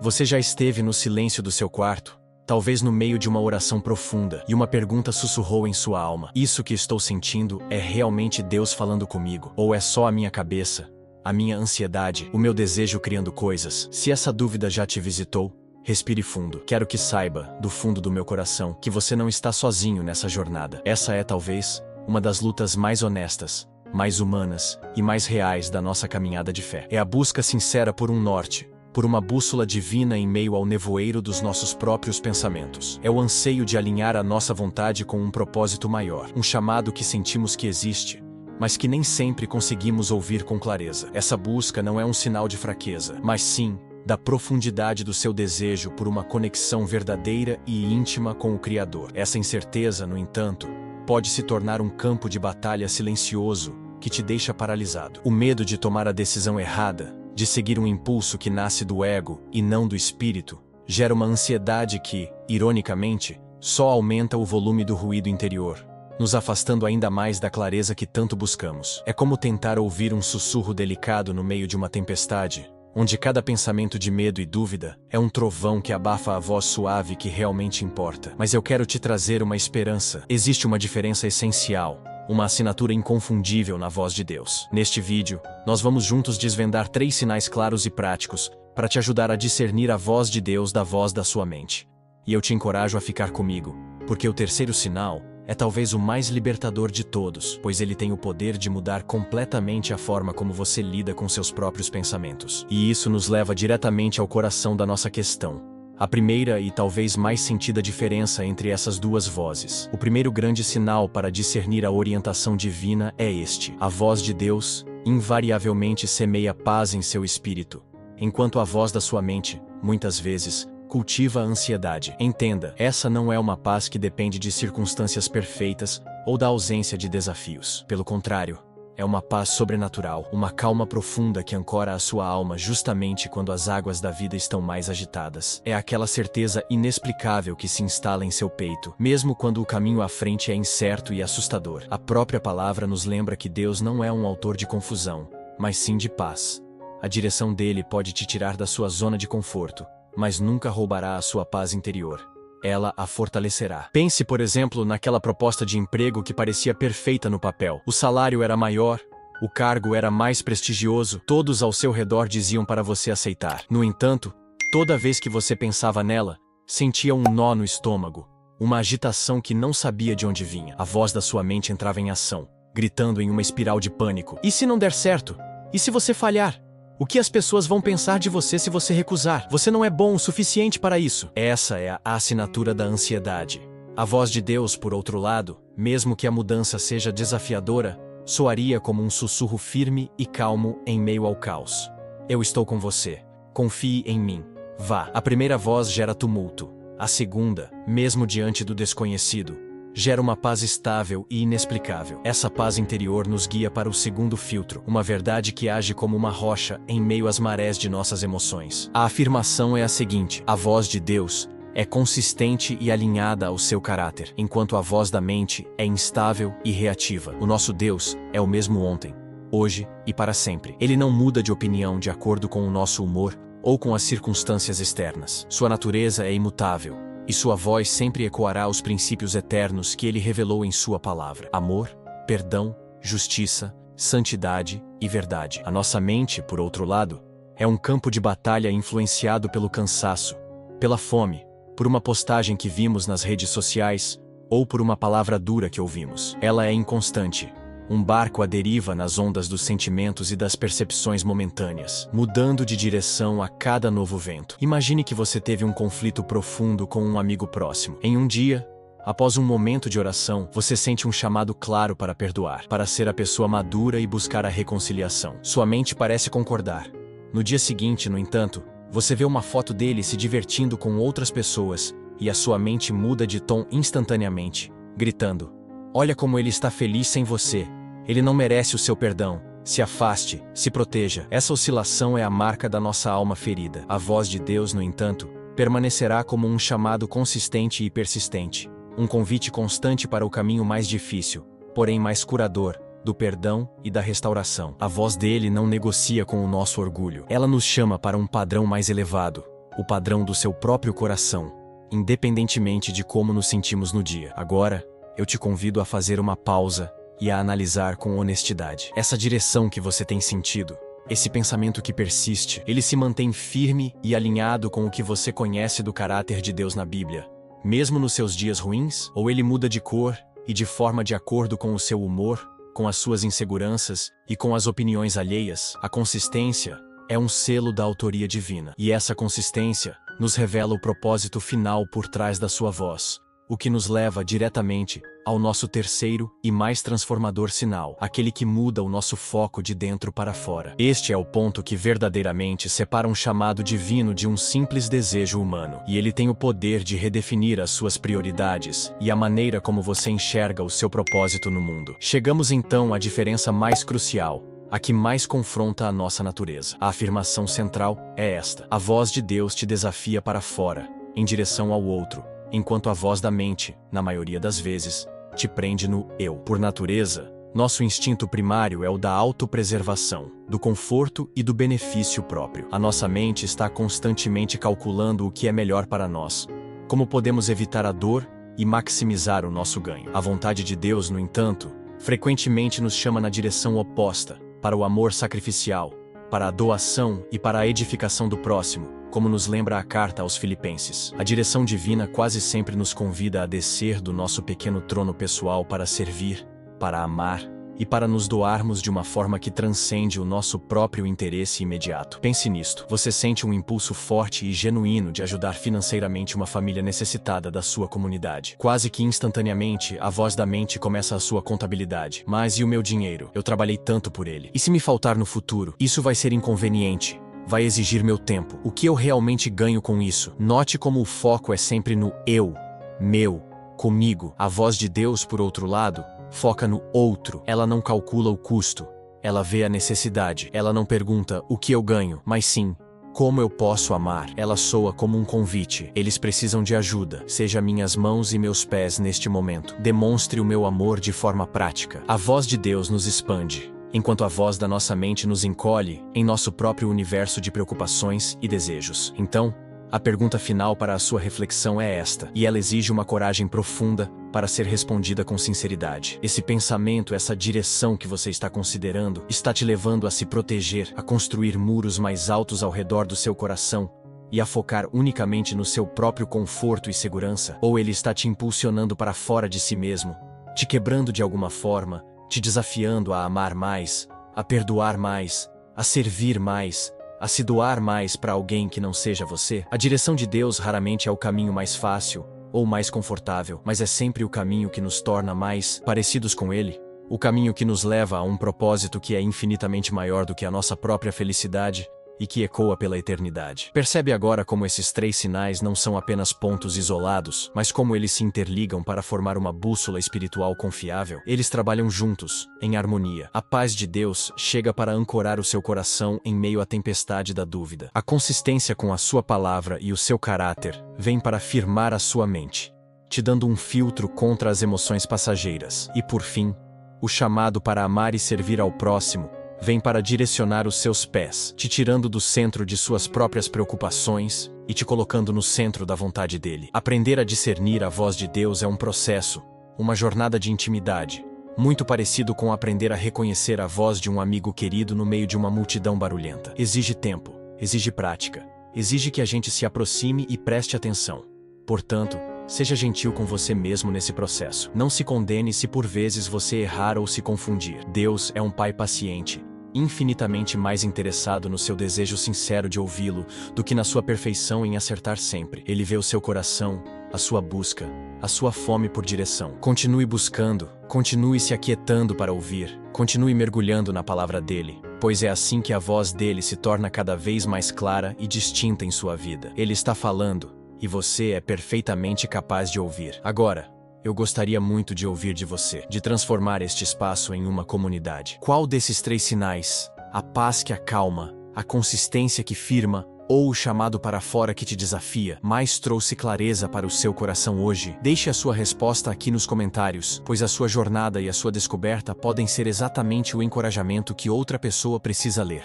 Você já esteve no silêncio do seu quarto, talvez no meio de uma oração profunda, e uma pergunta sussurrou em sua alma: isso que estou sentindo é realmente Deus falando comigo? Ou é só a minha cabeça, a minha ansiedade, o meu desejo criando coisas? Se essa dúvida já te visitou, respire fundo. Quero que saiba, do fundo do meu coração, que você não está sozinho nessa jornada. Essa é talvez uma das lutas mais honestas, mais humanas e mais reais da nossa caminhada de fé. É a busca sincera por um norte, por uma bússola divina em meio ao nevoeiro dos nossos próprios pensamentos. É o anseio de alinhar a nossa vontade com um propósito maior, um chamado que sentimos que existe, mas que nem sempre conseguimos ouvir com clareza. Essa busca não é um sinal de fraqueza, mas sim da profundidade do seu desejo por uma conexão verdadeira e íntima com o Criador. Essa incerteza, no entanto, pode se tornar um campo de batalha silencioso que te deixa paralisado. O medo de tomar a decisão errada, de seguir um impulso que nasce do ego e não do espírito, gera uma ansiedade que, ironicamente, só aumenta o volume do ruído interior, nos afastando ainda mais da clareza que tanto buscamos. É como tentar ouvir um sussurro delicado no meio de uma tempestade, onde cada pensamento de medo e dúvida é um trovão que abafa a voz suave que realmente importa. Mas eu quero te trazer uma esperança. Existe uma diferença essencial, uma assinatura inconfundível na voz de Deus. Neste vídeo, nós vamos juntos desvendar 3 sinais claros e práticos para te ajudar a discernir a voz de Deus da voz da sua mente. E eu te encorajo a ficar comigo, porque o terceiro sinal é talvez o mais libertador de todos, pois ele tem o poder de mudar completamente a forma como você lida com seus próprios pensamentos. E isso nos leva diretamente ao coração da nossa questão. A primeira e talvez mais sentida diferença entre essas duas vozes. O primeiro grande sinal para discernir a orientação divina é este: a voz de Deus invariavelmente semeia paz em seu espírito, enquanto a voz da sua mente, muitas vezes, cultiva a ansiedade. Entenda, essa não é uma paz que depende de circunstâncias perfeitas ou da ausência de desafios. Pelo contrário, é uma paz sobrenatural, uma calma profunda que ancora a sua alma justamente quando as águas da vida estão mais agitadas. É aquela certeza inexplicável que se instala em seu peito, mesmo quando o caminho à frente é incerto e assustador. A própria palavra nos lembra que Deus não é um autor de confusão, mas sim de paz. A direção dele pode te tirar da sua zona de conforto, mas nunca roubará a sua paz interior. Ela a fortalecerá. Pense, por exemplo, naquela proposta de emprego que parecia perfeita no papel. O salário era maior, o cargo era mais prestigioso, todos ao seu redor diziam para você aceitar. No entanto, toda vez que você pensava nela, sentia um nó no estômago, uma agitação que não sabia de onde vinha. A voz da sua mente entrava em ação, gritando em uma espiral de pânico. E se não der certo? E se você falhar? O que as pessoas vão pensar de você se você recusar? Você não é bom o suficiente para isso. Essa é a assinatura da ansiedade. A voz de Deus, por outro lado, mesmo que a mudança seja desafiadora, soaria como um sussurro firme e calmo em meio ao caos. Eu estou com você. Confie em mim. Vá. A primeira voz gera tumulto. A segunda, mesmo diante do desconhecido, gera uma paz estável e inexplicável. Essa paz interior nos guia para o segundo filtro, uma verdade que age como uma rocha em meio às marés de nossas emoções. A afirmação é a seguinte: a voz de Deus é consistente e alinhada ao seu caráter, enquanto a voz da mente é instável e reativa. O nosso Deus é o mesmo ontem, hoje e para sempre. Ele não muda de opinião de acordo com o nosso humor ou com as circunstâncias externas. Sua natureza é imutável, e sua voz sempre ecoará os princípios eternos que ele revelou em sua palavra: amor, perdão, justiça, santidade e verdade. A nossa mente, por outro lado, é um campo de batalha influenciado pelo cansaço, pela fome, por uma postagem que vimos nas redes sociais ou por uma palavra dura que ouvimos. Ela é inconstante, um barco à deriva nas ondas dos sentimentos e das percepções momentâneas, mudando de direção a cada novo vento. Imagine que você teve um conflito profundo com um amigo próximo. Em um dia, após um momento de oração, você sente um chamado claro para perdoar, para ser a pessoa madura e buscar a reconciliação. Sua mente parece concordar. No dia seguinte, no entanto, você vê uma foto dele se divertindo com outras pessoas e a sua mente muda de tom instantaneamente, gritando: olha como ele está feliz sem você. Ele não merece o seu perdão. Se afaste, se proteja. Essa oscilação é a marca da nossa alma ferida. A voz de Deus, no entanto, permanecerá como um chamado consistente e persistente, um convite constante para o caminho mais difícil, porém mais curador, do perdão e da restauração. A voz dele não negocia com o nosso orgulho. Ela nos chama para um padrão mais elevado, o padrão do seu próprio coração, independentemente de como nos sentimos no dia. Agora, eu te convido a fazer uma pausa e a analisar com honestidade. Essa direção que você tem sentido, esse pensamento que persiste, ele se mantém firme e alinhado com o que você conhece do caráter de Deus na Bíblia, mesmo nos seus dias ruins? Ou ele muda de cor e de forma de acordo com o seu humor, com as suas inseguranças e com as opiniões alheias? A consistência é um selo da autoria divina, e essa consistência nos revela o propósito final por trás da sua voz, o que nos leva diretamente ao nosso terceiro e mais transformador sinal, aquele que muda o nosso foco de dentro para fora. Este é o ponto que verdadeiramente separa um chamado divino de um simples desejo humano, e ele tem o poder de redefinir as suas prioridades e a maneira como você enxerga o seu propósito no mundo. Chegamos então à diferença mais crucial, a que mais confronta a nossa natureza. A afirmação central é esta: a voz de Deus te desafia para fora, em direção ao outro, enquanto a voz da mente, na maioria das vezes, te prende no eu. Por natureza, nosso instinto primário é o da autopreservação, do conforto e do benefício próprio. A nossa mente está constantemente calculando o que é melhor para nós, como podemos evitar a dor e maximizar o nosso ganho. A vontade de Deus, no entanto, frequentemente nos chama na direção oposta, para o amor sacrificial, para a doação e para a edificação do próximo, como nos lembra a carta aos Filipenses. A direção divina quase sempre nos convida a descer do nosso pequeno trono pessoal para servir, para amar e para nos doarmos de uma forma que transcende o nosso próprio interesse imediato. Pense nisto: você sente um impulso forte e genuíno de ajudar financeiramente uma família necessitada da sua comunidade. Quase que instantaneamente, a voz da mente começa a sua contabilidade. Mas e o meu dinheiro? Eu trabalhei tanto por ele. E se me faltar no futuro? Isso vai ser inconveniente. Vai exigir meu tempo. O que eu realmente ganho com isso? Note como o foco é sempre no eu, meu, comigo. A voz de Deus, por outro lado, foca no outro. Ela não calcula o custo. Ela vê a necessidade. Ela não pergunta o que eu ganho, mas sim, como eu posso amar. Ela soa como um convite. Eles precisam de ajuda. Seja minhas mãos e meus pés neste momento. Demonstre o meu amor de forma prática. A voz de Deus nos expande, enquanto a voz da nossa mente nos encolhe em nosso próprio universo de preocupações e desejos. Então, a pergunta final para a sua reflexão é esta, e ela exige uma coragem profunda para ser respondida com sinceridade. Esse pensamento, essa direção que você está considerando, está te levando a se proteger, a construir muros mais altos ao redor do seu coração e a focar unicamente no seu próprio conforto e segurança? Ou ele está te impulsionando para fora de si mesmo, te quebrando de alguma forma, te desafiando a amar mais, a perdoar mais, a servir mais, a se doar mais para alguém que não seja você? A direção de Deus raramente é o caminho mais fácil ou mais confortável, mas é sempre o caminho que nos torna mais parecidos com Ele, o caminho que nos leva a um propósito que é infinitamente maior do que a nossa própria felicidade e que ecoa pela eternidade. Percebe agora como esses três sinais não são apenas pontos isolados, mas como eles se interligam para formar uma bússola espiritual confiável? Eles trabalham juntos, em harmonia. A paz de Deus chega para ancorar o seu coração em meio à tempestade da dúvida. A consistência com a sua palavra e o seu caráter vem para firmar a sua mente, te dando um filtro contra as emoções passageiras. E por fim, o chamado para amar e servir ao próximo vem para direcionar os seus pés, te tirando do centro de suas próprias preocupações e te colocando no centro da vontade dele. Aprender a discernir a voz de Deus é um processo, uma jornada de intimidade, muito parecido com aprender a reconhecer a voz de um amigo querido no meio de uma multidão barulhenta. Exige tempo, exige prática, exige que a gente se aproxime e preste atenção. Portanto, seja gentil com você mesmo nesse processo. Não se condene se por vezes você errar ou se confundir. Deus é um pai paciente, infinitamente mais interessado no seu desejo sincero de ouvi-lo do que na sua perfeição em acertar sempre. Ele vê o seu coração, a sua busca, a sua fome por direção. Continue buscando, continue se aquietando para ouvir, continue mergulhando na palavra dele, pois é assim que a voz dele se torna cada vez mais clara e distinta em sua vida. Ele está falando, e você é perfeitamente capaz de ouvir. Agora, eu gostaria muito de ouvir de você, de transformar este espaço em uma comunidade. Qual desses três sinais, a paz que acalma, a consistência que firma ou o chamado para fora que te desafia, mais trouxe clareza para o seu coração hoje? Deixe a sua resposta aqui nos comentários, pois a sua jornada e a sua descoberta podem ser exatamente o encorajamento que outra pessoa precisa ler.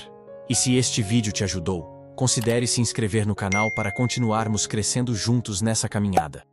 E se este vídeo te ajudou, considere se inscrever no canal para continuarmos crescendo juntos nessa caminhada.